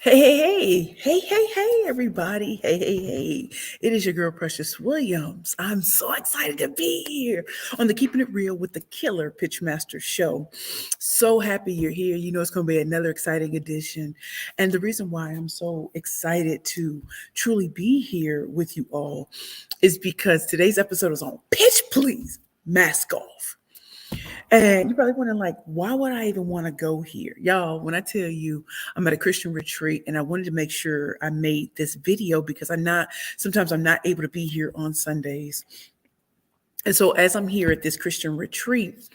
Hey, everybody. Hey. It is your girl, Precious Williams. I'm so excited to be here on the Keeping It Real with the Killer Pitchmaster show. So happy you're here. You know, it's going to be another exciting edition. And the reason why I'm so excited to truly be here with you all is because today's episode is on Pitch Please, Mask Off. And you're probably wondering, like, why would I even want to go here? Y'all, when I tell you I'm at a Christian retreat and I wanted to make sure I made this video because sometimes I'm not able to be here on Sundays. And so as I'm here at this Christian retreat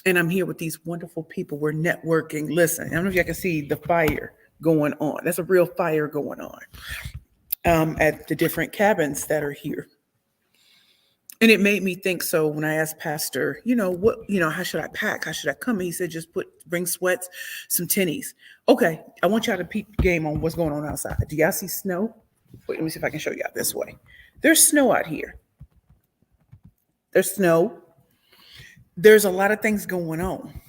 and I'm here with these wonderful people, we're networking. Listen, I don't know if y'all can see the fire going on. That's a real fire going on at the different cabins that are here. And it made me think. So when I asked Pastor, how should I pack? How should I come? He said, just bring sweats, some tennies. Okay. I want y'all to peep the game on what's going on outside. Do y'all see snow? Wait, let me see if I can show y'all this way. There's snow out here. There's snow. There's a lot of things going on.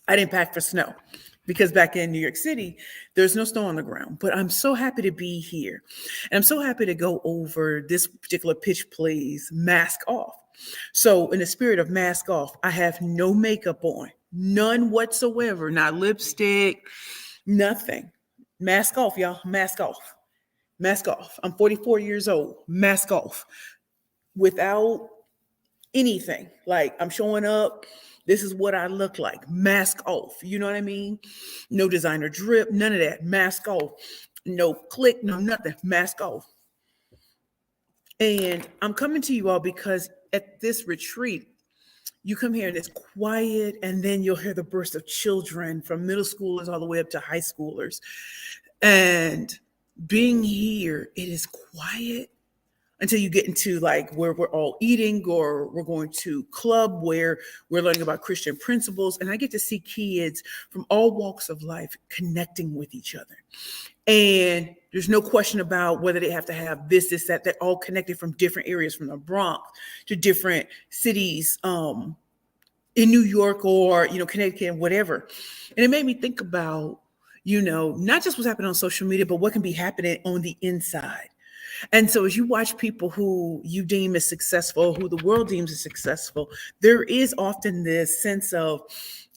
I didn't pack for snow because back in New York City, there's no snow on the ground, but I'm so happy to be here. And I'm so happy to go over this particular pitch plays Mask Off. So in the spirit of Mask Off, I have no makeup on, none whatsoever, not lipstick, nothing. Mask off, y'all, mask off, mask off. I'm 44 years old, mask off, without anything. Like I'm showing up. This is what I look like. Mask off. You know what I mean? No designer drip, none of that. Mask off. No click, no nothing. Mask off. And I'm coming to you all because at this retreat, you come here and it's quiet, and then you'll hear the burst of children from middle schoolers all the way up to high schoolers. And being here, it is quiet until you get into like where we're all eating or we're going to club where we're learning about Christian principles. And I get to see kids from all walks of life connecting with each other. And there's no question about whether they have to have this, that. They're all connected from different areas, from the Bronx to different cities in New York or, Connecticut and whatever. And it made me think about, not just what's happening on social media, but what can be happening on the inside. And so as you watch people who you deem as successful, who the world deems as successful, there is often this sense of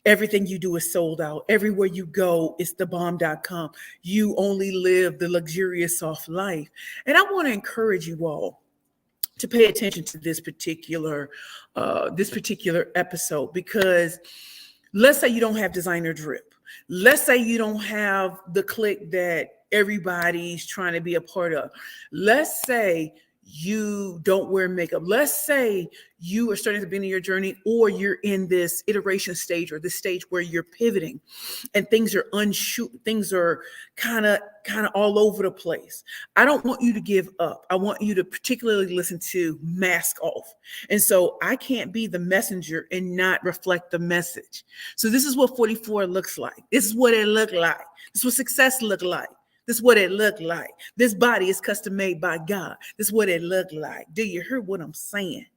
everything you do is sold out. Everywhere you go, it's thebomb.com. You only live the luxurious soft life. And I want to encourage you all to pay attention to this particular episode, because let's say you don't have designer drip. Let's say you don't have the clique that everybody's trying to be a part of. Let's say you don't wear makeup. Let's say you are starting at the beginning of your journey, or you're in this iteration stage or this stage where you're pivoting and things are things are kind of all over the place. I don't want you to give up. I want you to particularly listen to Mask Off. And so I can't be the messenger and not reflect the message. So this is what 44 looks like. This is what it looked like. This is what success looked like. This is what it looked like. This body is custom made by God. This is what it looked like. Do you hear what I'm saying?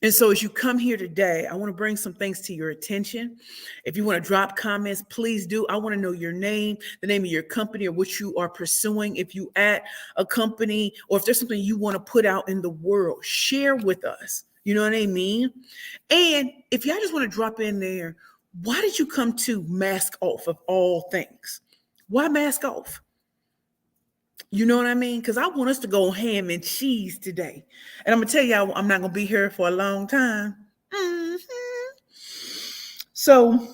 And so as you come here today, I want to bring some things to your attention. If you want to drop comments, please do. I want to know your name, the name of your company, or what you are pursuing. If you at a company, or if there's something you want to put out in the world, share with us. You know what I mean? And if y'all just want to drop in there, why did you come to Mask Off of all things? Why Mask Off? You know what I mean? Because I want us to go ham and cheese today. And I'm going to tell y'all, I'm not going to be here for a long time. Mm-hmm. So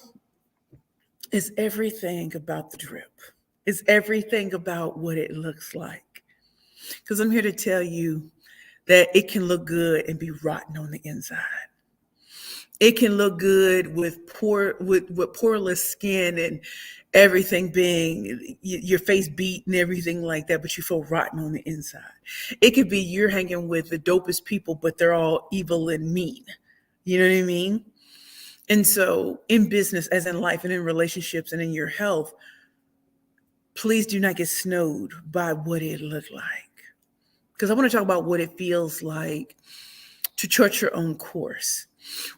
it's everything about the drip. It's everything about what it looks like. Because I'm here to tell you that it can look good and be rotten on the inside. It can look good with poreless skin and everything being your face beat and everything like that, but you feel rotten on the inside. It could be you're hanging with the dopest people, but they're all evil and mean. You know what I mean? And so in business, as in life and in relationships and in your health, please do not get snowed by what it looked like. Because I want to talk about what it feels like to chart your own course.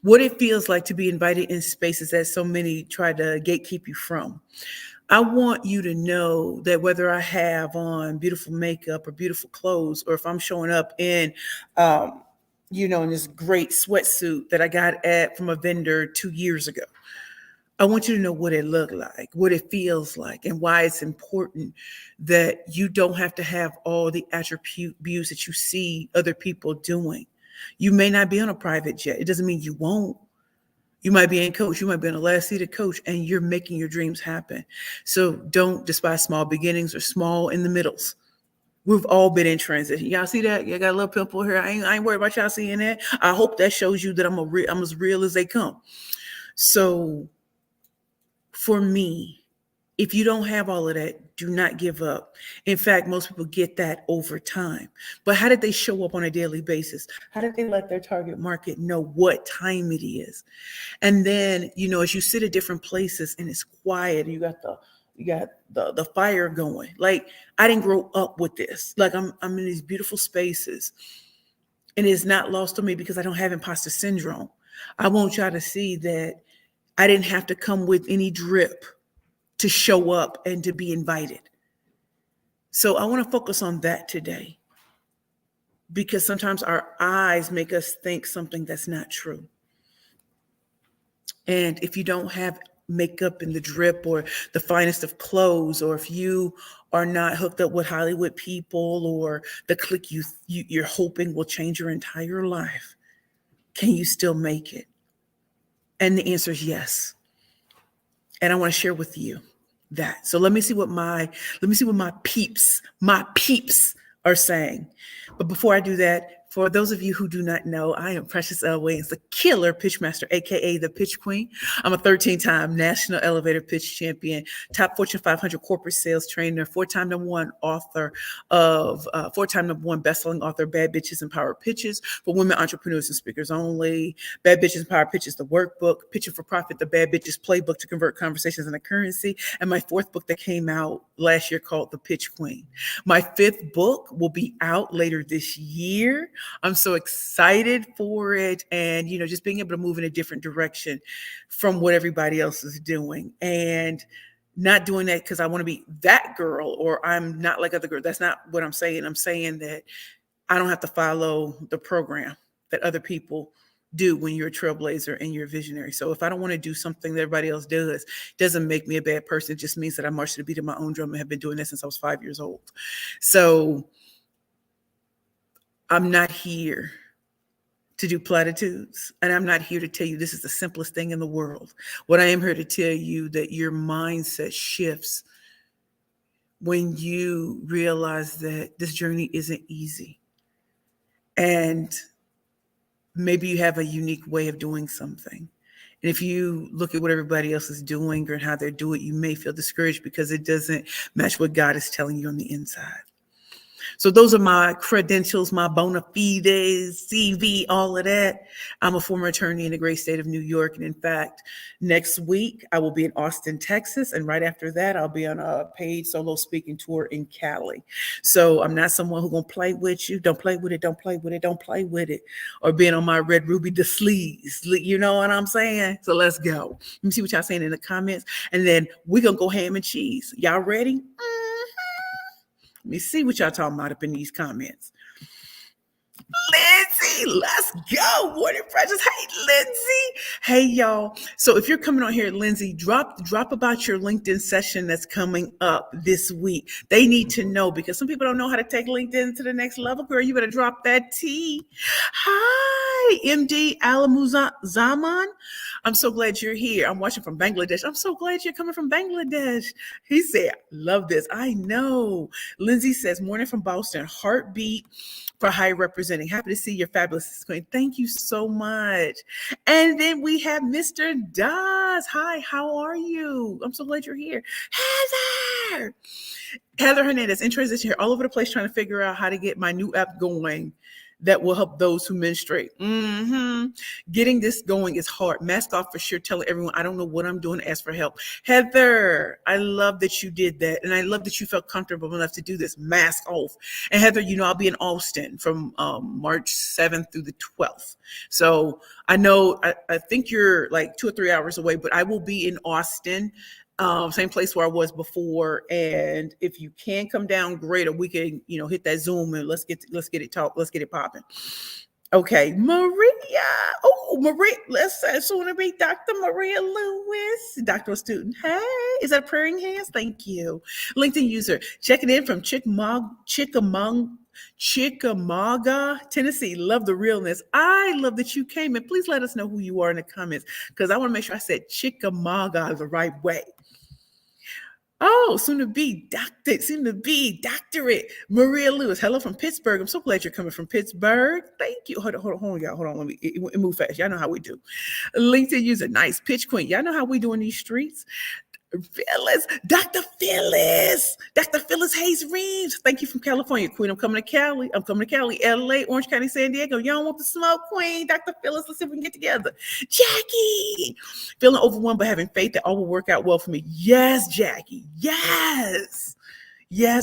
What it feels like to be invited in spaces that so many try to gatekeep you from. I want you to know that whether I have on beautiful makeup or beautiful clothes, or if I'm showing up in, in this great sweatsuit that I got from a vendor 2 years ago, I want you to know what it looked like, what it feels like, and why it's important that you don't have to have all the attributes that you see other people doing. You may not be on a private jet. It doesn't mean you won't. You might be in coach. You might be in the last seat of coach, and you're making your dreams happen. So don't despise small beginnings or small in the middles. We've all been in transition. Y'all see that? You got a little pimple here. I ain't worried about y'all seeing that. I hope that shows you that I'm as real as they come. So for me, if you don't have all of that, do not give up. In fact, most people get that over time. But how did they show up on a daily basis? How did they let their target market know what time it is? And then, as you sit at different places and it's quiet, you got the fire going. Like, I didn't grow up with this. Like, I'm in these beautiful spaces, and it's not lost on me because I don't have imposter syndrome. I want y'all to see that I didn't have to come with any drip to show up and to be invited. So I want to focus on that today, because sometimes our eyes make us think something that's not true. And if you don't have makeup in the drip or the finest of clothes, or if you are not hooked up with Hollywood people or the clique you're hoping will change your entire life, can you still make it? And the answer is yes. And I want to share with you that. So let me see what my peeps are saying. But before I do that, for those of you who do not know, I am Precious L. Williams, the killer pitchmaster, aka the Pitch Queen. I'm a 13-time national elevator pitch champion, top Fortune 500 corporate sales trainer, four-time number one best-selling author, Bad Bitches and Power Pitches for women entrepreneurs and speakers only. Bad Bitches and Power Pitches, the workbook. Pitching for Profit, the Bad Bitches playbook to convert conversations into currency. And my fourth book that came out last year called The Pitch Queen. My fifth book will be out later this year. I'm so excited for it. And, just being able to move in a different direction from what everybody else is doing, and not doing that because I want to be that girl or I'm not like other girls. That's not what I'm saying. I'm saying that I don't have to follow the program that other people do when you're a trailblazer and you're a visionary. So if I don't want to do something that everybody else does, it doesn't make me a bad person. It just means that I march to the beat of my own drum and have been doing that since I was 5 years old. So I'm not here to do platitudes, and I'm not here to tell you this is the simplest thing in the world. What I am here to tell you that your mindset shifts when you realize that this journey isn't easy. And maybe you have a unique way of doing something. And if you look at what everybody else is doing or how they do it, you may feel discouraged because it doesn't match what God is telling you on the inside. So those are my credentials, my bona fides, CV, all of that. I'm a former attorney in the great state of New York. And in fact, next week, I will be in Austin, Texas. And right after that, I'll be on a paid solo speaking tour in Cali. So I'm not someone who's going to play with you. Don't play with it. Don't play with it. Don't play with it. Or being on my red ruby the sleeves. You know what I'm saying? So let's go. Let me see what y'all saying in the comments. And then we're going to go ham and cheese. Y'all ready? Let me see what y'all talking about up in these comments. Lindsay, let's go. Morning Precious. Hey, Lindsay. Hey, y'all. So if you're coming on here, Lindsay, drop about your LinkedIn session that's coming up this week. They need to know because some people don't know how to take LinkedIn to the next level. Girl, you better drop that T. Hi, MD Alamuzaman. I'm so glad you're here. I'm watching from Bangladesh. I'm so glad you're coming from Bangladesh. He said, love this. I know. Lindsay says, morning from Boston. Heartbeat for high representing. Happy to see your fabulous queen. Thank you so much. And then we have Mr. Daz. Hi, how are you? I'm so glad you're here. Heather Hernandez in transition here, all over the place trying to figure out how to get my new app going that will help those who menstruate. Getting this going is hard. Mask off for sure. Telling everyone, I don't know what I'm doing. Ask for help. Heather, I love that you did that. And I love that you felt comfortable enough to do this. Mask off. And Heather, I'll be in Austin from March 7th through the 12th. So I know, I think you're like 2 or 3 hours away, but I will be in Austin Same place where I was before. And if you can come down, great. Or we can, hit that Zoom and let's get it popping. Okay, Maria. Oh, Maria. Let's soon to be Dr. Maria Lewis, doctoral student. Hey, is that praying hands? Thank you. LinkedIn user checking in from Chickamauga, Tennessee. Love the realness. I love that you came, and please let us know who you are in the comments because I want to make sure I said Chickamauga the right way. Oh, soon to be doctorate, Maria Lewis. Hello from Pittsburgh. I'm so glad you're coming from Pittsburgh. Thank you. Hold on, y'all. Hold on. Let me move fast. Y'all know how we do. LinkedIn user, nice pitch queen. Y'all know how we do in these streets. Phyllis, Dr. Phyllis Hayes Reeves. Thank you from California, Queen. I'm coming to Cali, LA, Orange County, San Diego. Y'all want the smoke, Queen? Dr. Phyllis, let's see if we can get together. Jackie, feeling overwhelmed but having faith that all will work out well for me. Yes, Jackie. Yes,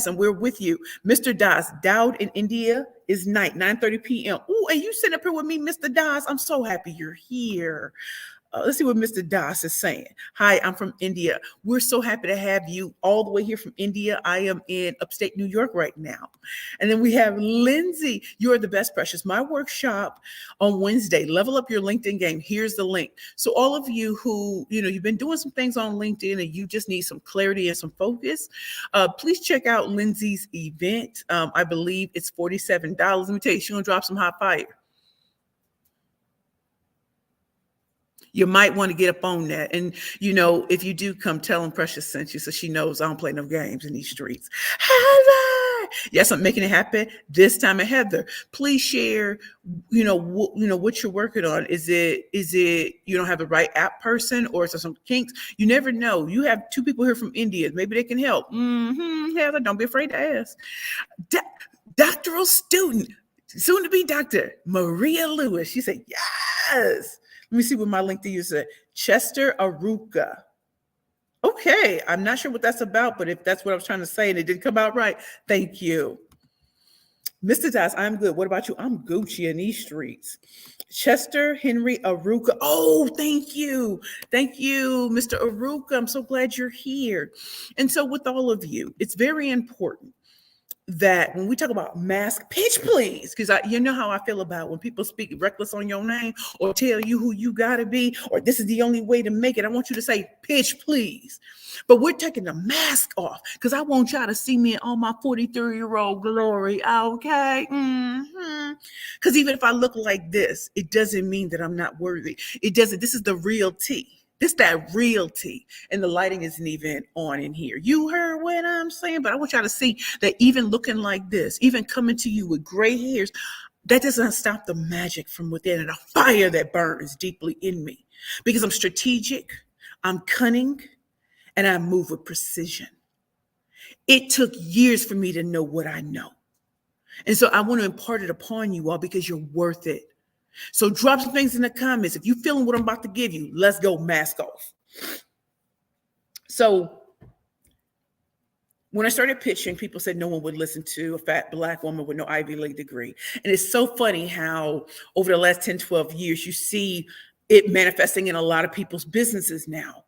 and we're with you. Mr. Das, Dowd in India is night, 9:30 p.m. Ooh, and you sitting up here with me, Mr. Das. I'm so happy you're here. Let's see what Mr. Das is saying. Hi, I'm from India. We're so happy to have you all the way here from India. I am in upstate New York right now. And then we have Lindsay. You're the best, Precious. My workshop on Wednesday, Level Up Your LinkedIn Game. Here's the link. So all of you who, you've been doing some things on LinkedIn and you just need some clarity and some focus, please check out Lindsay's event. I believe it's $47. Let me tell you, she's going to drop some hot fire. You might want to get up on that. And, if you do come, tell them Precious sent you so she knows I don't play no games in these streets. Heather! Yes, I'm making it happen this time. And Heather, please share, what you're working on. Is it you don't have the right app person or is there some kinks? You never know. You have two people here from India. Maybe they can help. Heather, don't be afraid to ask. Doctoral student, soon to be Dr. Maria Lewis. She said, yes. Let me see what my LinkedIn user said. Chester Aruka. Okay, I'm not sure what that's about, but if that's what I was trying to say and it didn't come out right, thank you. Mr. Das, I'm good. What about you? I'm Gucci in these streets. Chester Henry Aruka. Oh, thank you. Thank you, Mr. Aruka. I'm so glad you're here. And so with all of you, it's very important that when we talk about mask, pitch please, because you know how I feel about when people speak reckless on your name or tell you who you got to be, or this is the only way to make it. I want you to say pitch please. But we're taking the mask off because I want y'all to see me in all my 43-year-old glory. Okay. Because even if I look like this, it doesn't mean that I'm not worthy. It doesn't. This is the real tea. This that real tea, and the lighting isn't even on in here. You heard what I'm saying, but I want y'all to see that even looking like this, even coming to you with gray hairs, that doesn't stop the magic from within and a fire that burns deeply in me. Because I'm strategic, I'm cunning, and I move with precision. It took years for me to know what I know. And so I want to impart it upon you all because you're worth it. So drop some things in the comments. If you're feeling what I'm about to give you, let's go mask off. So when I started pitching, people said no one would listen to a fat Black woman with no Ivy League degree. And it's so funny how over the last 10, 12 years, you see it manifesting in a lot of people's businesses now.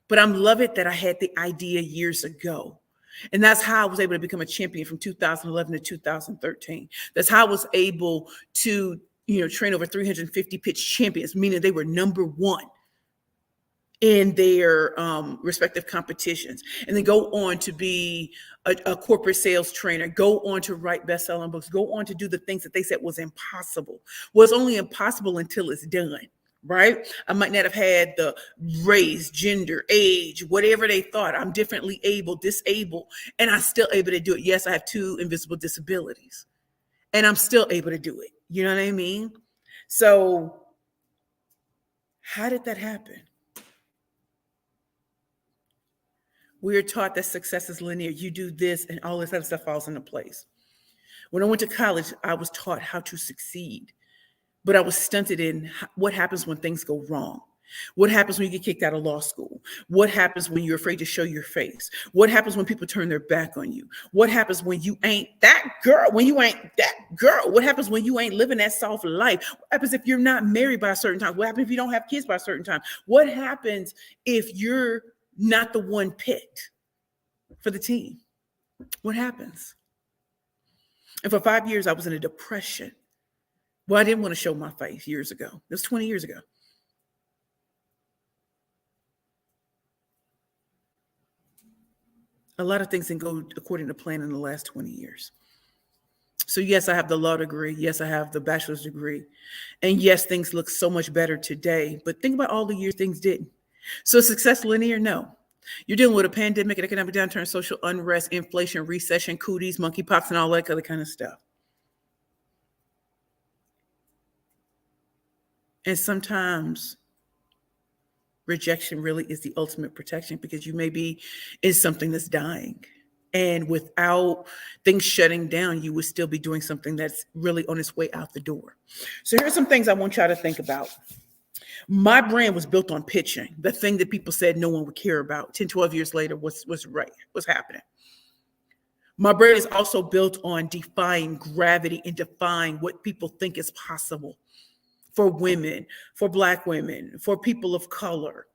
But I'm loving that I had the idea years ago. And that's how I was able to become a champion from 2011 to 2013. That's how I was able to train over 350 pitch champions, meaning they were number one in their respective competitions. And then go on to be a corporate sales trainer, go on to write best-selling books, go on to do the things that they said was impossible. Well, it's only impossible until it's done, right? I might not have had the race, gender, age, whatever they thought. I'm differently able, disabled, and I'm still able to do it. Yes, I have 2 invisible disabilities, and I'm still able to do it. You know what I mean? So how did that happen? We are taught that success is linear. You do this and all this other stuff falls into place. When I went to college, I was taught how to succeed, but I was stunted in what happens when things go wrong. What happens when you get kicked out of law school? What happens when you're afraid to show your face? What happens when people turn their back on you? What happens when you ain't that girl? When you ain't that girl? What happens when you ain't living that soft life? What happens if you're not married by a certain time? What happens if you don't have kids by a certain time? What happens if you're not the one picked for the team, what happens? And for 5 years, I was in a depression. Well, I didn't want to show my face years ago. It was 20 years ago. A lot of things didn't go according to plan in the last 20 years. So yes, I have the law degree. Yes, I have the bachelor's degree. And yes, things look so much better today. But think about all the years things didn't. So success linear? No. You're dealing with a pandemic, an economic downturn, social unrest, inflation, recession, cooties, monkeypox, and all that other kind of stuff. And sometimes rejection really is the ultimate protection, because you may be in something that's dying. And without things shutting down, you would still be doing something that's really on its way out the door. So here's some things I want y'all to think about. My brand was built on pitching, the thing that people said no one would care about. 10, 12 years later, what's happening? My brand is also built on defying gravity and defying what people think is possible for women, for Black women, for people of color.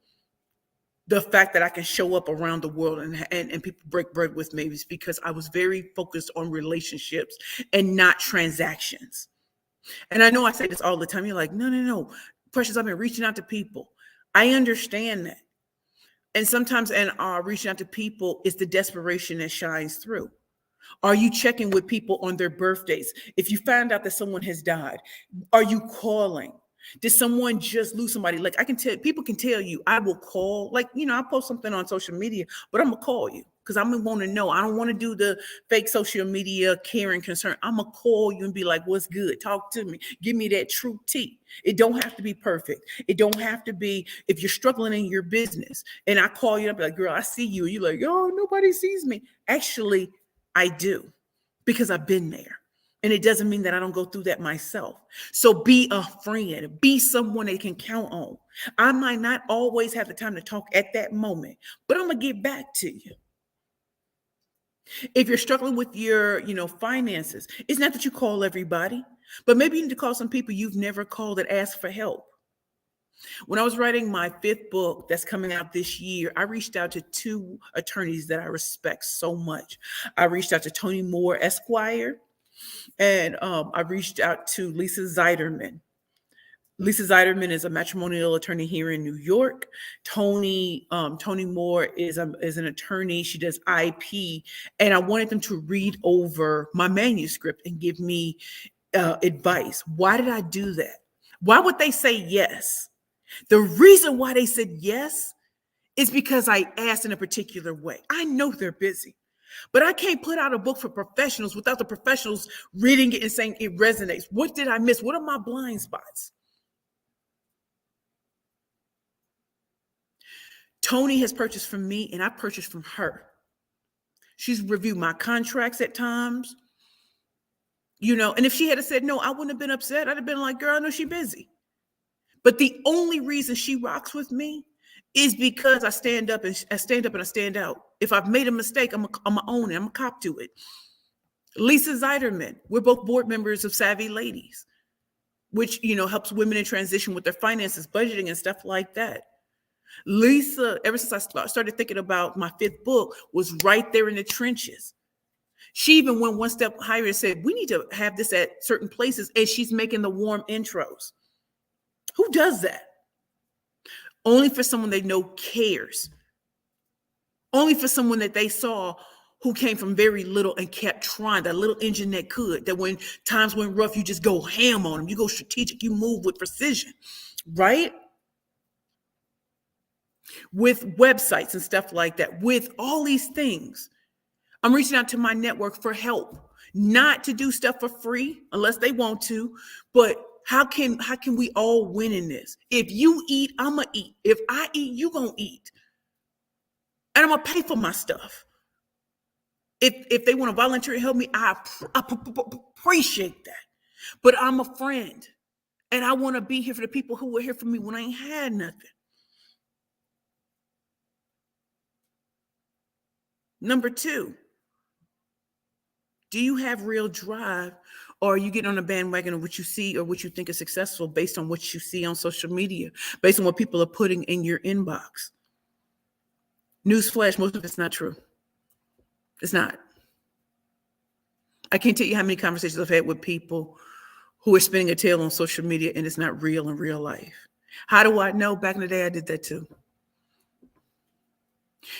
The fact that I can show up around the world and people break bread with me is because I was very focused on relationships and not transactions. And I know I say this all the time. You're like, no. Precious, I've been reaching out to people. I understand that. And sometimes reaching out to people is the desperation that shines through. Are you checking with people on their birthdays? If you find out that someone has died, are you calling? Did someone just lose somebody? Like, I can tell, people can tell you, I will call. Like, I post something on social media, but I'm going to call you because I'm going to want to know. I don't want to do the fake social media care and concern. I'm going to call you and be like, what's good? Talk to me. Give me that true tea. It don't have to be perfect. It don't have to be, if you're struggling in your business and I call you, I'll be like, girl, I see you. And you're like, oh, nobody sees me. Actually, I do, because I've been there. And it doesn't mean that I don't go through that myself. So be a friend, be someone they can count on. I might not always have the time to talk at that moment, but I'm going to get back to you. If you're struggling with your, finances, it's not that you call everybody, but maybe you need to call some people you've never called that ask for help. When I was writing my 5th book that's coming out this year, I reached out to 2 attorneys that I respect so much. I reached out to Tony Moore, Esquire, and I reached out to Lisa Zeiderman. Lisa Zeiderman is a matrimonial attorney here in New York. Tony Moore is an attorney. She does IP, and I wanted them to read over my manuscript and give me advice. Why did I do that? Why would they say yes? The reason why they said yes is because I asked in a particular way. I know they're busy, but I can't put out a book for professionals without the professionals reading it and saying it resonates. What did I miss? What are my blind spots? Tony has purchased from me and I purchased from her. She's reviewed my contracts at times, and if she had said no, I wouldn't have been upset. I'd have been like, girl, I know she's busy. But the only reason she rocks with me is because I stand up and I stand out. If I've made a mistake, I'm gonna own it. I'm gonna cop to it. Lisa Zeiderman, we're both board members of Savvy Ladies, which, helps women in transition with their finances, budgeting, and stuff like that. Lisa, ever since I started thinking about my 5th book, was right there in the trenches. She even went one step higher and said, we need to have this at certain places, and she's making the warm intros. Who does that? Only for someone they know cares. Only for someone that they saw who came from very little and kept trying, that little engine that could, that when times went rough, you just go ham on them. You go strategic, you move with precision, right? With websites and stuff like that, with all these things, I'm reaching out to my network for help, not to do stuff for free unless they want to, but how can we all win in this? If you eat, I'm gonna eat. If I eat, you gonna eat. And I'm gonna pay for my stuff. If they want to volunteer and help me, I appreciate that. But I'm a friend. And I want to be here for the people who were here for me when I ain't had nothing. Number 2, do you have real drive, or are you getting on a bandwagon of what you see or what you think is successful based on what you see on social media, based on what people are putting in your inbox? Newsflash, most of it's not true. It's not. I can't tell you how many conversations I've had with people who are spinning a tale on social media and it's not real in real life. How do I know? Back in the day, I did that too.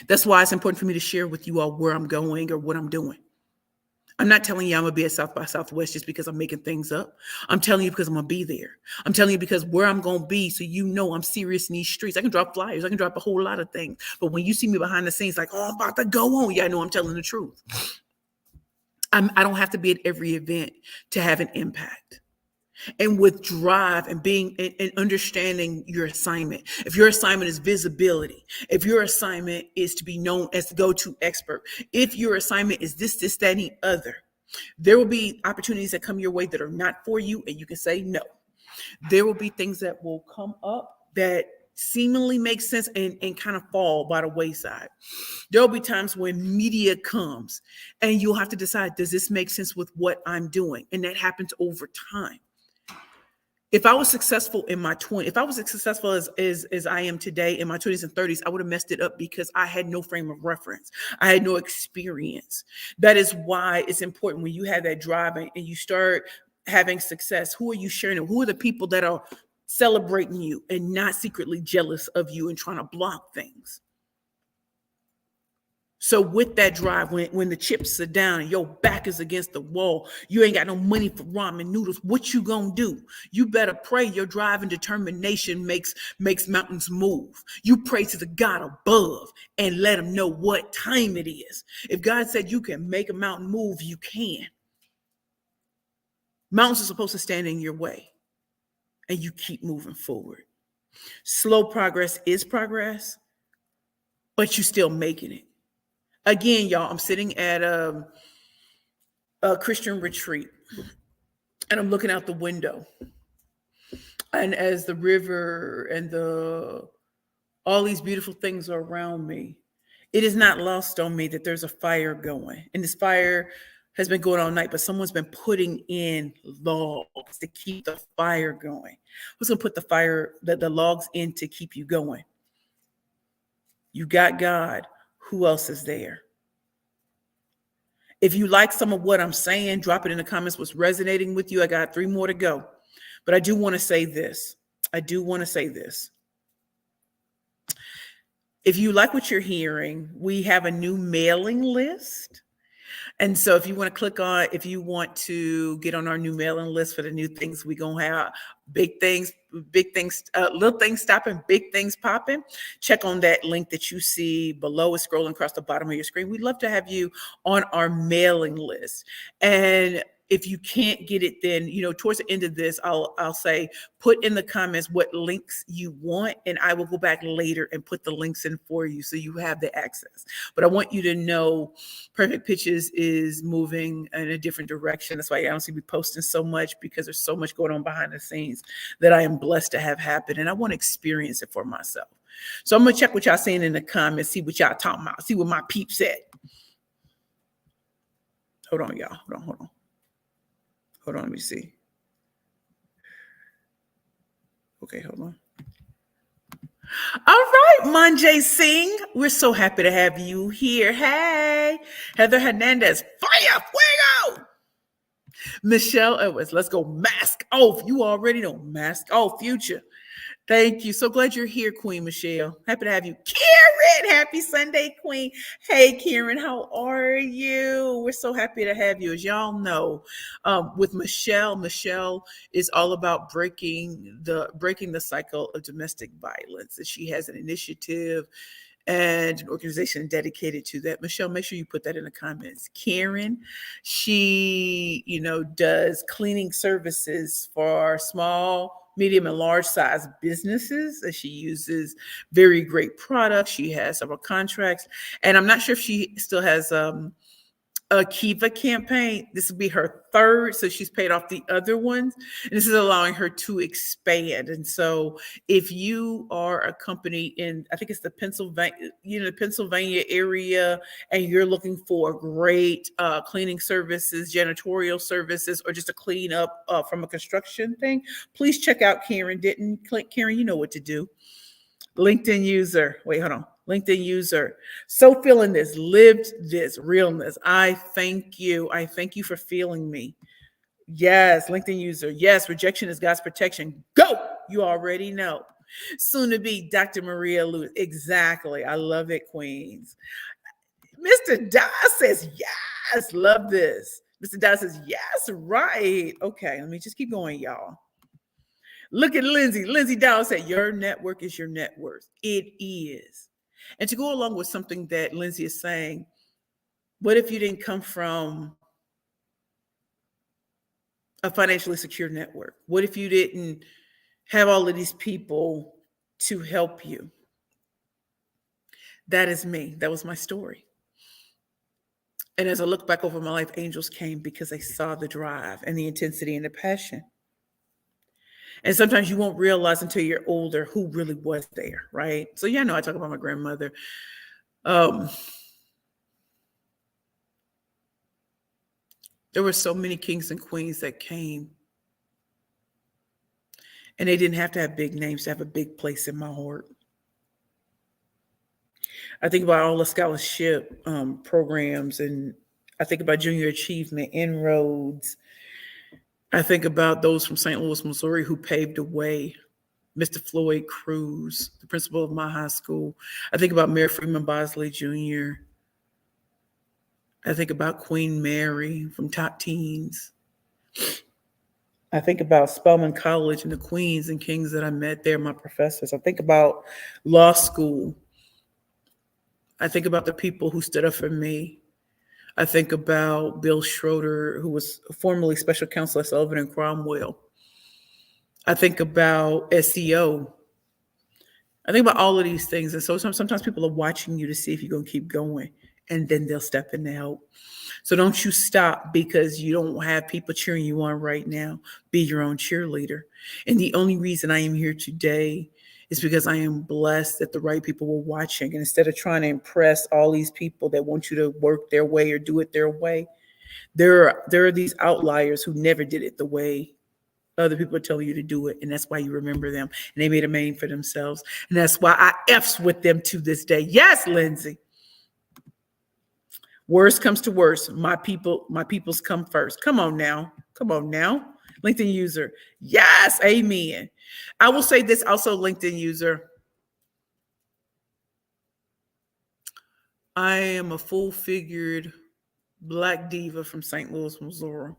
That's why it's important for me to share with you all where I'm going or what I'm doing. I'm not telling you I'm going to be at South by Southwest just because I'm making things up. I'm telling you because I'm going to be there. I'm telling you because where I'm going to be, so you know I'm serious in these streets. I can drop flyers. I can drop a whole lot of things. But when you see me behind the scenes like, oh, I'm about to go on, yeah, I know I'm telling the truth. I don't have to be at every event to have an impact. And with drive and being and understanding your assignment. If your assignment is visibility, if your assignment is to be known as the go-to expert, if your assignment is this, that, and the other, there will be opportunities that come your way that are not for you, and you can say no. There will be things that will come up that seemingly make sense and kind of fall by the wayside. There will be times when media comes and you'll have to decide, does this make sense with what I'm doing? And that happens over time. If I was successful in my 20s, if I was as successful as I am today in my 20s and 30s, I would have messed it up because I had no frame of reference. I had no experience. That is why it's important when you have that drive and you start having success. Who are you sharing it? Who are the people that are celebrating you and not secretly jealous of you and trying to block things? So with that drive, when the chips are down and your back is against the wall, you ain't got no money for ramen noodles, what you gonna do? You better pray your drive and determination makes mountains move. You pray to the God above and let him know what time it is. If God said you can make a mountain move, you can. Mountains are supposed to stand in your way and you keep moving forward. Slow progress is progress, but you still making it. Again, y'all, I'm sitting at a Christian retreat and I'm looking out the window. And as the river and all these beautiful things are around me, it is not lost on me that there's a fire going. And this fire has been going all night, but someone's been putting in logs to keep the fire going. Who's going to put the logs in to keep you going? You got God. Who else is there? If you like some of what I'm saying, drop it in the comments. What's resonating with you? I got 3 more to go. But I do want to say this. If you like what you're hearing, we have a new mailing list. And so if you want to get on our new mailing list for the new things, we're going to have big things, little things stopping, big things popping. Check on that link that you see below. It's scrolling across the bottom of your screen. We'd love to have you on our mailing list. And if you can't get it, then, towards the end of this, I'll say, put in the comments what links you want, and I will go back later and put the links in for you so you have the access. But I want you to know Perfect Pitches is moving in a different direction. That's why I don't see me posting so much, because there's so much going on behind the scenes that I am blessed to have happen, and I want to experience it for myself. So I'm going to check what y'all saying in the comments, see what y'all talking about, see what my peeps said. Hold on, y'all. Hold on, let me see. Okay, hold on. All right, Manjay Singh, we're so happy to have you here. Hey, Heather Hernandez, fire, fuego. Michelle Edwards, let's go. Mask off. You already know. Mask off, future. Thank you. So glad you're here, Queen Michelle. Happy to have you. Karen, happy Sunday, Queen. Hey, Karen, how are you? We're so happy to have you. As y'all know, with Michelle is all about breaking the cycle of domestic violence. And she has an initiative and an organization dedicated to that. Michelle, make sure you put that in the comments. Karen, she, does cleaning services for small, medium, and large size businesses. And she uses very great products. She has several contracts, and I'm not sure if she still has a Kiva campaign. This will be her 3rd, so she's paid off the other ones, and this is allowing her to expand. And so if you are a company in, I think it's the Pennsylvania area, and you're looking for great cleaning services, janitorial services, or just a clean up from a construction thing, please check out Karen. Karen, you know what to do. LinkedIn user. Wait, hold on. LinkedIn user. So feeling this, lived this, realness. I thank you. I thank you for feeling me. Yes, LinkedIn user. Yes, rejection is God's protection. Go. You already know. Soon to be Dr. Maria Lewis. Exactly. I love it, Queens. Mr. Dawes says, yes, love this. Mr. Dawes says, yes, right. Okay, let me just keep going, y'all. Look at Lindsay. Lindsay Dawes said, your network is your net worth. It is. And to go along with something that Lindsay is saying, what if you didn't come from a financially secure network? What if you didn't have all of these people to help you? That is me. That was my story. And as I look back over my life, angels came because they saw the drive and the intensity and the passion. And sometimes you won't realize until you're older who really was there, right? So yeah, I know I talk about my grandmother. There were so many kings and queens that came, and they didn't have to have big names to have a big place in my heart. I think about all the scholarship programs, and I think about junior achievement, inroads. I think about those from St. Louis, Missouri, who paved the way. Mr. Floyd Cruz, the principal of my high school. I think about Mayor Freeman Bosley Jr. I think about Queen Mary from Top Teens. I think about Spelman College and the queens and kings that I met there, my professors. I think about law school. I think about the people who stood up for me. I think about Bill Schroeder, who was formerly special counsel at Sullivan and Cromwell. I think about SEO. I think about all of these things. And so sometimes people are watching you to see if you're going to keep going, and then they'll step in to help. So don't you stop because you don't have people cheering you on right now. Be your own cheerleader. And the only reason I am here today is because I am blessed that the right people were watching. And instead of trying to impress all these people that want you to work their way or do it their way, there are these outliers who never did it the way other people are telling you to do it. And that's why you remember them. And they made a name for themselves. And that's why I F's with them to this day. Yes, Lindsay. Worst comes to worst, my people's come first. Come on now. LinkedIn user. Yes, amen. I will say this also, LinkedIn user. I am a full-figured Black diva from St. Louis, Missouri.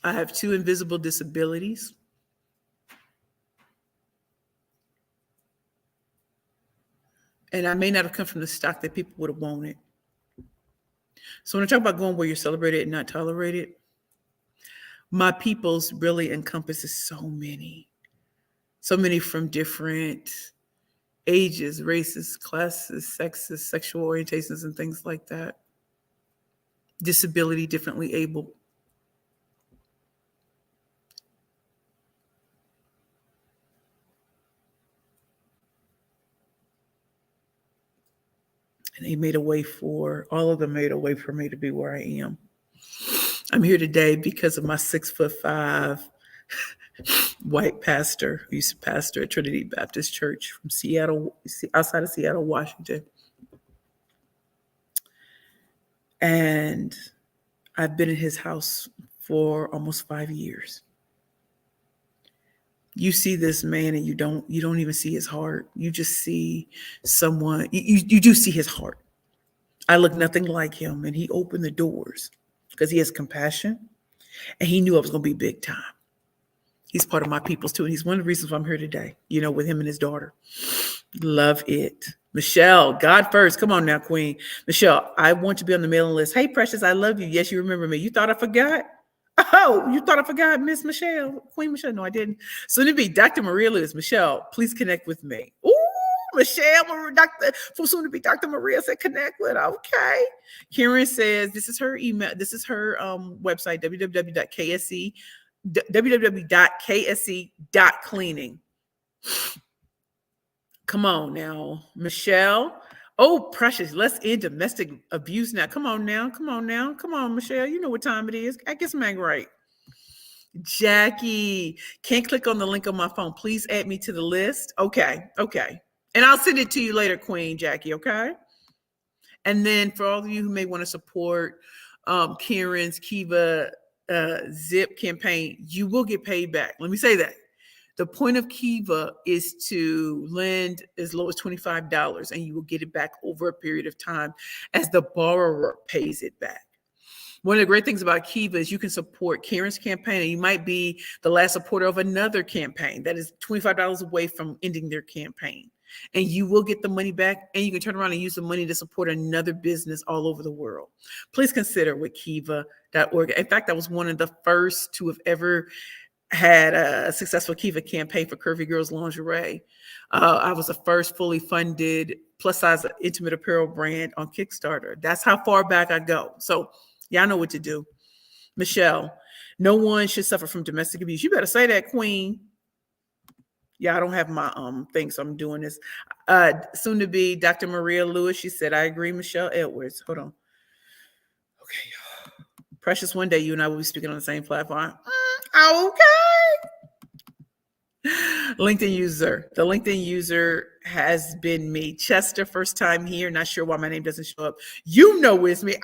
I have 2 invisible disabilities. And I may not have come from the stock that people would have wanted. So when I talk about going where you're celebrated and not tolerated, my peoples really encompasses so many from different ages, races, classes, sexes, sexual orientations, and things like that. Disability, differently able. And they made a way for, all of them made a way for me to be where I am. I'm here today because of my 6'5" white pastor who used to pastor at Trinity Baptist Church from Seattle, outside of Seattle, Washington. And I've been in his house for almost 5 years. You see this man and you don't even see his heart. You just see someone, you do see his heart. I look nothing like him, and he opened the doors because he has compassion, and he knew I was going to be big time. He's part of my peoples too, and he's one of the reasons why I'm here today, with him and his daughter. Love it. Michelle, God first. Come on now, Queen. Michelle, I want to be on the mailing list. Hey, Precious, I love you. Yes, you remember me. You thought I forgot? Oh, you thought I forgot, Miss Michelle? Queen Michelle? No, I didn't. Soon to be Dr. Maria Lewis. Michelle, please connect with me. Ooh, Michelle, soon to be Dr. Maria said connect with. Okay. Karen says this is her email. This is her website, www.ksc.cleaning. Come on now, Michelle. Oh, Precious, let's end domestic abuse now. Come on, Michelle. You know what time it is. I guess I'm right. Jackie, can't click on the link on my phone. Please add me to the list. Okay. And I'll send it to you later, Queen Jackie, okay? And then for all of you who may want to support Kieran's Kiva Zip campaign, you will get paid back. Let me say that. The point of Kiva is to lend as low as $25, and you will get it back over a period of time as the borrower pays it back. One of the great things about Kiva is you can support Karen's campaign, and you might be the last supporter of another campaign that is $25 away from ending their campaign. And you will get the money back, and you can turn around and use the money to support another business all over the world. Please consider with Kiva.org. In fact, I was one of the first to have ever had a successful Kiva campaign for Curvy Girls Lingerie. I was the first fully funded plus size intimate apparel brand on Kickstarter. That's how far back I go. So y'all know what to do. Michelle, no one should suffer from domestic abuse. You better say that, Queen. Yeah, I don't have my thing, so I'm doing this. Soon to be Dr. Maria Lewis. She said, I agree, Michelle Edwards. Hold on. Okay. Precious, one day you and I will be speaking on the same platform. Okay. LinkedIn user. The LinkedIn user has been me. Chester, first time here. Not sure why my name doesn't show up. You know it's me. Okay,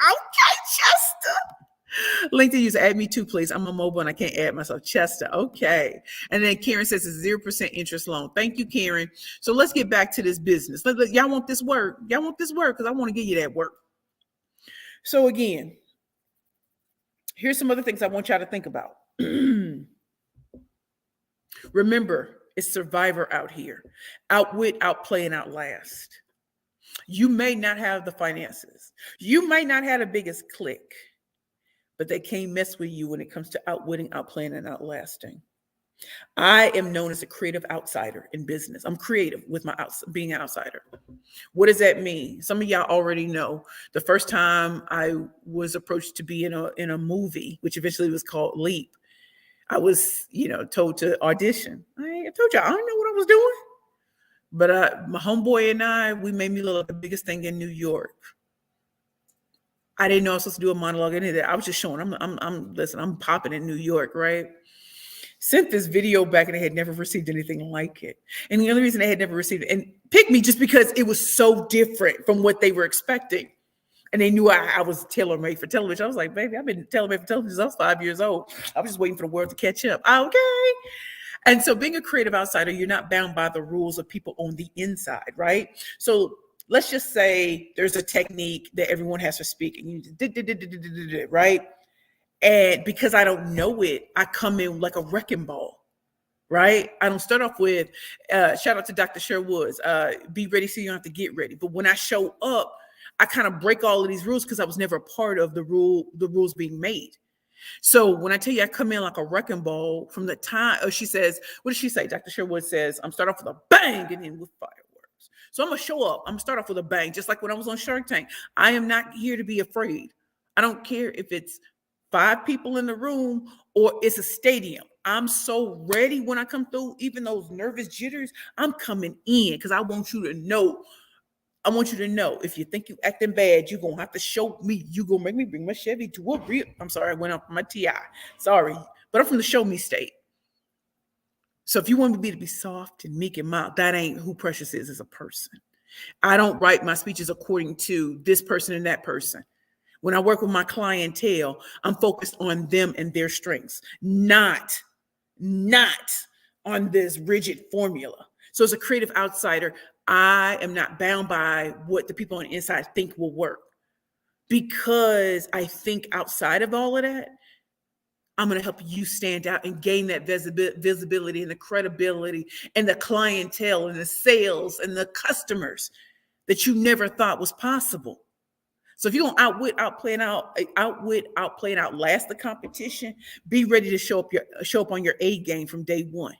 Chester. LinkedIn user, add me too, please. I'm a mobile and I can't add myself. Chester, okay. And then Karen says it's 0% interest loan. Thank you, Karen. So let's get back to this business. Y'all want this work? Y'all want this work? Because I want to give you that work. So again, here's some other things I want y'all to think about. Remember, it's survivor out here. Outwit, outplay, and outlast. You may not have the finances. You might not have the biggest clique, but they can't mess with you when it comes to outwitting, outplaying, and outlasting. I am known as a creative outsider in business. I'm creative with my being an outsider. What does that mean? Some of y'all already know. The first time I was approached to be in a movie, which eventually was called Leap, I was, told to audition. I told you I don't know what I was doing, but my homeboy and I, we made me look like the biggest thing in New York. I didn't know I was supposed to do a monologue or any of that. I was just showing. I'm popping in New York, right? Sent this video back and they had never received anything like it. And the only reason they had never received it and picked me just because it was so different from what they were expecting. And they knew I was tailor-made for television. I was like, baby, I've been tailor-made for television since I was 5 years old. I was just waiting for the world to catch up. Okay. And so being a creative outsider, you're not bound by the rules of people on the inside, right? So let's just say there's a technique that everyone has for speaking, right? And because I don't know it, I come in like a wrecking ball, right? I don't start off with, shout out to Dr. Sherwoods, be ready so you don't have to get ready. But when I show up, I kind of break all of these rules because I was never a part of the rules being made. So when I tell you I come in like a wrecking ball from the time, she says, what does she say? Dr. Sherwood says, I'm start off with a bang and then with fireworks. So I'm going to show up. I'm going to start off with a bang, just like when I was on Shark Tank. I am not here to be afraid. I don't care if it's 5 people in the room or it's a stadium. I'm so ready when I come through, even those nervous jitters, I'm coming in because I want you to know. I want you to know if you think you acting bad, you're going to have to show me. You're going to make me bring my Chevy to a real. I'm sorry, I went up my TI. Sorry. But I'm from the show me state. So if you want me to be soft and meek and mild, that ain't who Precious is as a person. I don't write my speeches according to this person and that person. When I work with my clientele, I'm focused on them and their strengths, not on this rigid formula. So as a creative outsider, I am not bound by what the people on the inside think will work. Because I think outside of all of that, I'm going to help you stand out and gain that visibility and the credibility and the clientele and the sales and the customers that you never thought was possible. So if you're going to outwit, outplay, and outlast the competition, be ready to show up on your A game from day one.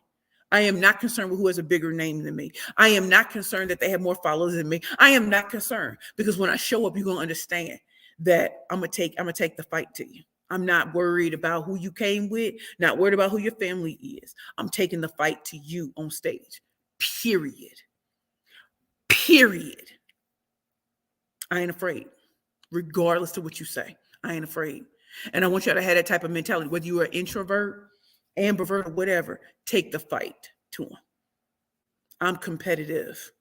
I am not concerned with who has a bigger name than me. I am not concerned that they have more followers than me. I am not concerned because when I show up, you're going to understand that I'm going to take the fight to you. I'm not worried about who you came with, not worried about who your family is. I'm taking the fight to you on stage. Period. I ain't afraid. Regardless of what you say, I ain't afraid. And I want you to have that type of mentality, whether you are an introvert, ambivert, or whatever, take the fight to them. I'm competitive.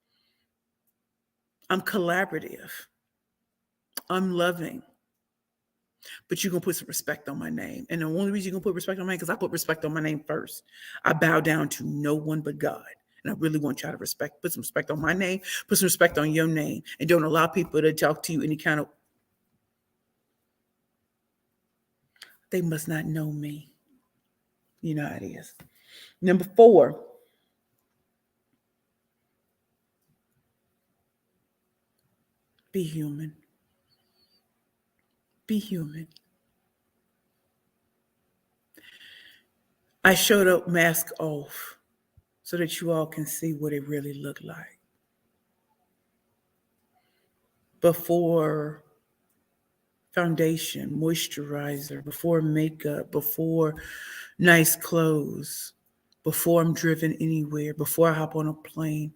I'm collaborative. I'm loving. But you're going to put some respect on my name. And the only reason you're going to put respect on my name, because I put respect on my name first. I bow down to no one but God. And I really want y'all to put some respect on my name, put some respect on your name, and don't allow people to talk to you any kind of, they must not know me. You know how it is. Number 4, be human. Be human. I showed up mask off so that you all can see what it really looked like. Before foundation, moisturizer, before makeup, before nice clothes, before I'm driven anywhere, before I hop on a plane,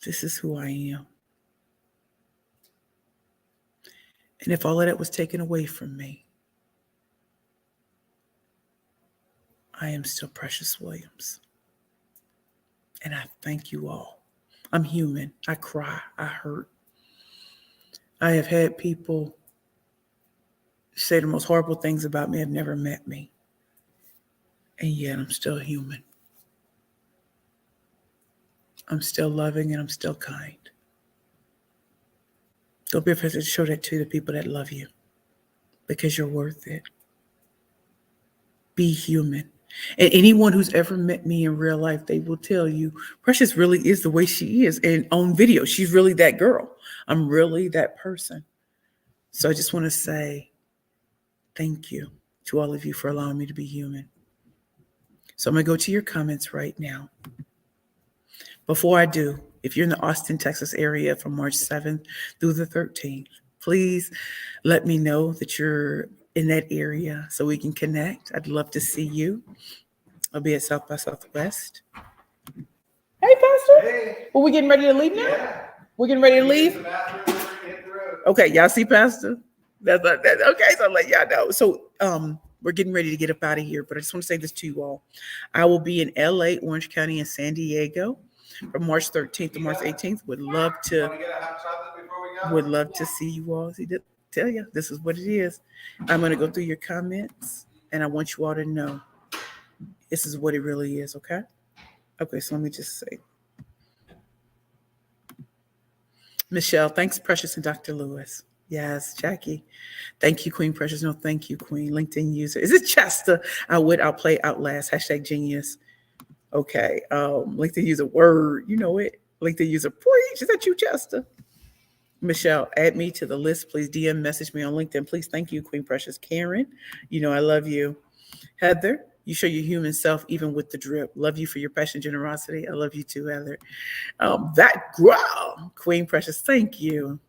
this is who I am. And if all of that was taken away from me, I am still Precious Williams. And I thank you all. I'm human. I cry. I hurt. I have had people say the most horrible things about me, have never met me. And yet I'm still human. I'm still loving and I'm still kind. Don't be afraid to show that to the people that love you, because you're worth it. Be human. And anyone who's ever met me in real life, they will tell you, Precious really is the way she is. And on video, she's really that girl. I'm really that person. So I just want to say thank you to all of you for allowing me to be human. So I'm going to go to your comments right now. Before I do, if you're in the Austin, Texas area from March 7th through the 13th, please let me know that you're in that area so we can connect. I'd love to see you. I'll be at South by Southwest. Hey, Pastor. Hey. Well, we getting ready to leave now? Yeah. We're getting ready to leave? Okay, y'all see Pastor? That's okay, so I'll let y'all know. So we're getting ready to get up out of here, but I just want to say this to you all. I will be in LA, Orange County, and San Diego from March 13th to March 18th. Would love to see you all. See, tell you, this is what it is. I'm going to go through your comments, and I want you all to know this is what it really is, okay? Okay, so let me just say. Michelle, thanks, Precious and Dr. Lewis. Yes, Jackie. Thank you, Queen Precious. No, thank you, Queen. LinkedIn user. Is it Chester? I'll play Outlast. #genius. Okay. LinkedIn user word. You know it. LinkedIn user preach. Is that you, Chester? Michelle, add me to the list. Please DM message me on LinkedIn. Please. Thank you, Queen Precious. Karen, you know I love you. Heather, you show your human self even with the drip. Love you for your passion, generosity. I love you too, Heather. That girl, Queen Precious. Thank you.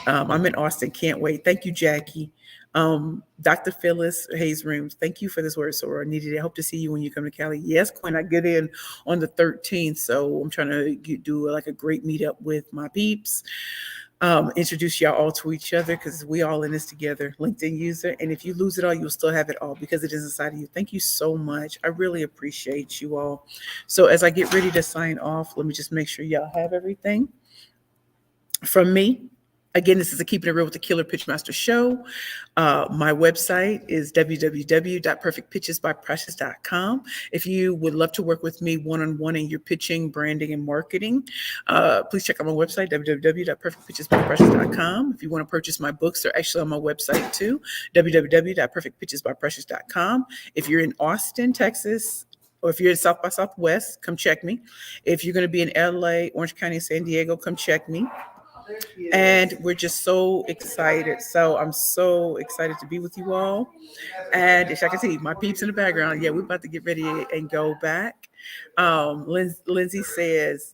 I'm in Austin. Can't wait. Thank you, Jackie. Dr. Phyllis Hayes Rooms. Thank you for this word, so I needed it. I hope to see you when you come to Cali. Yes, Quinn, I get in on the 13th, so I'm trying to do like a great meetup with my peeps. Introduce y'all all to each other because we all in this together. LinkedIn user, and if you lose it all, you'll still have it all because it is inside of you. Thank you so much. I really appreciate you all. So as I get ready to sign off, let me just make sure y'all have everything from me. Again, this is a Keeping It Real with the Killer Pitchmaster show. My website is www.perfectpitchesbyprecious.com. If you would love to work with me one-on-one in your pitching, branding, and marketing, please check out my website, www.perfectpitchesbyprecious.com. If you want to purchase my books, they're actually on my website too, www.perfectpitchesbyprecious.com. If you're in Austin, Texas, or if you're in South by Southwest, come check me. If you're going to be in LA, Orange County, San Diego, come check me. And we're just so excited. So I'm so excited to be with you all. And as I can see, my peeps in the background. Yeah, we're about to get ready and go back. Lindsay says,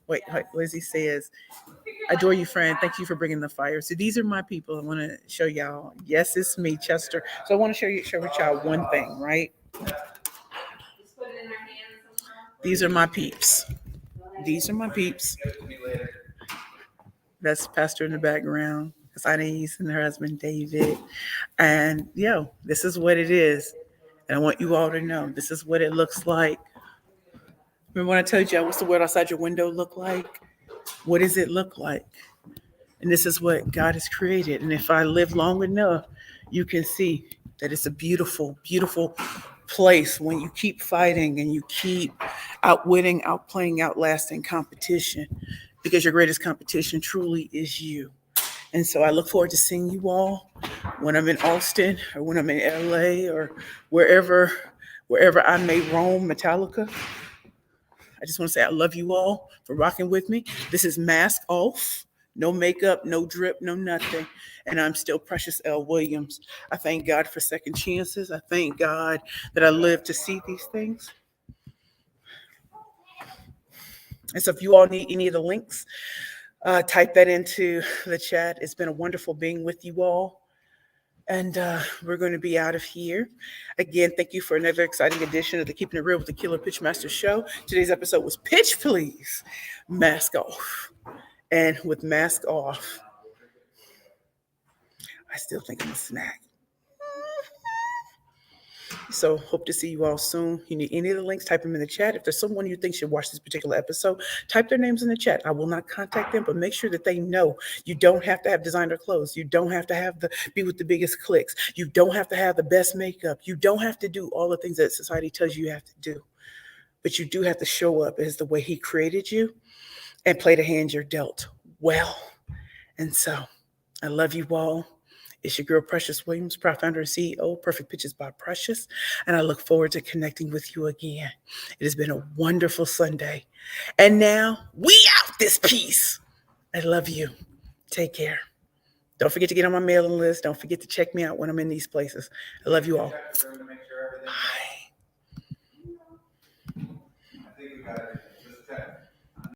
adore you, friend. Thank you for bringing the fire. So these are my people. I want to show y'all. Yes, it's me, Chester. So I want to share with y'all one thing, right? These are my peeps. These are my peeps. That's Pastor in the background. That's Anais and her husband, David. And, this is what it is. And I want you all to know this is what it looks like. Remember when I told you, what's the word outside your window look like? What does it look like? And this is what God has created. And if I live long enough, you can see that it's a beautiful, beautiful place when you keep fighting and you keep outwitting, outplaying, outlasting competition, because your greatest competition truly is you. And so I look forward to seeing you all when I'm in Austin or when I'm in LA or wherever I may roam. Metallica, I just want to say I love you all for rocking with me. This is Mask Off. No makeup, no drip, no nothing. And I'm still Precious L. Williams. I thank God for second chances. I thank God that I live to see these things. And so if you all need any of the links, type that into the chat. It's been a wonderful being with you all. And we're going to be out of here. Again, thank you for another exciting edition of the Keeping It Real with the Killer Pitchmaster show. Today's episode was Pitch Please, Mask Off. And with Mask Off, I still think I'm a snack. So hope to see you all soon. You need any of the links, type them in the chat. If there's someone you think should watch this particular episode, type their names in the chat. I will not contact them, but make sure that they know you don't have to have designer clothes. You don't have to have be with the biggest cliques. You don't have to have the best makeup. You don't have to do all the things that society tells you have to do. But you do have to show up as the way he created you and play the hand you're dealt well. And so I love you all. It's your girl, Precious Williams, proud founder and CEO, Perfect Pitches by Precious. And I look forward to connecting with you again. It has been a wonderful Sunday. And now we out this piece. I love you. Take care. Don't forget to get on my mailing list. Don't forget to check me out when I'm in these places. I love you all. Bye.